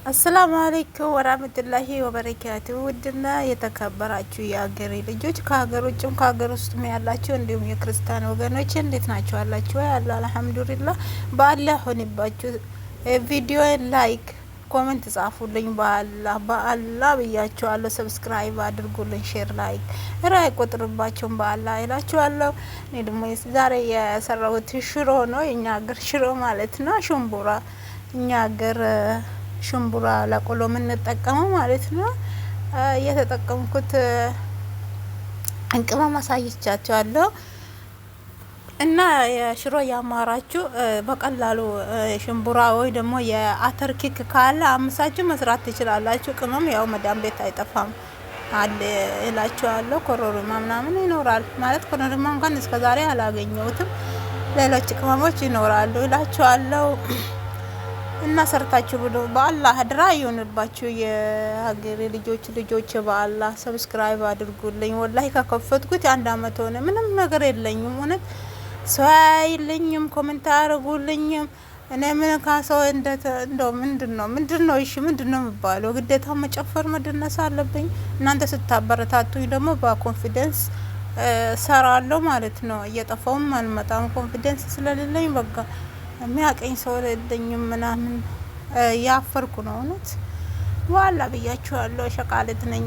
አሰላሙ አለይኩም ወራህመቱላሂ ወበረካቱ። ውድና የተከበራችሁ የአገሬ ልጆች ከሀገር ውጭም ከሀገር ውስጥም ያላችሁ እንዲሁም የክርስቲያን ወገኖች እንዴት ናችሁ? አላችሁ ወይ? አላ አልሐምዱሊላህ። በአላህ ሆንባችሁ። ቪዲዮን ላይክ ኮሜንት ጻፉልኝ። በአላህ ብያችኋለሁ። ሰብስክራይብ አድርጉልኝ። ሼር ላይክ ራይ ቁጥርባችሁን በአላህ ይላችኋለሁ። እኔ ደግሞ ዛሬ የሰራሁት ሽሮ ነው። የኛ ሀገር ሽሮ ማለት ነው። ሽምቡራ እኛ ሀገር ሽምቡራ ለቆሎ የምንጠቀመው ማለት ነው። የተጠቀምኩት ቅመም አሳይቻችኋለሁ እና የሽሮ ያማራችሁ በቀላሉ ሽምቡራ ወይ ደግሞ የአተር ኬክ ካለ አምሳችሁ መስራት ትችላላችሁ። ቅመም ያው መዳም ቤት አይጠፋም አለ እላችኋለሁ። ኮረሪማ ምናምን ይኖራል ማለት ኮረሪማ እንኳን እስከዛሬ አላገኘሁትም። ሌሎች ቅመሞች ይኖራሉ እላችኋለሁ። እና ሰርታችሁ ብሎ በአላህ ድራ ይሆንባችሁ የሀገሬ ልጆች በአላህ ሰብስክራይብ አድርጉልኝ። ወላሂ ከከፈትኩት 1 አመት ሆነ። ምንም ነገር የለኝም። እውነት ሰው አይልኝም፣ ኮሜንት አያደርጉልኝም። እኔ ምን ካሰው እንደው ምንድነው እሺ ምንድነው የሚባለው? ግዴታ መጨፈር መደነስ አለብኝ? እናንተ ስታበረታቱኝ ደግሞ በኮንፊደንስ ሰራለሁ ማለት ነው። እየጠፋውም አልመጣም ኮንፊደንስ ስለሌለኝ በቃ የሚያቀኝ ሰው የለኝም ምናምን ያፈርኩ ነው። እውነት ዋላ ብያችኋለሁ። ሸቃልት ነኝ።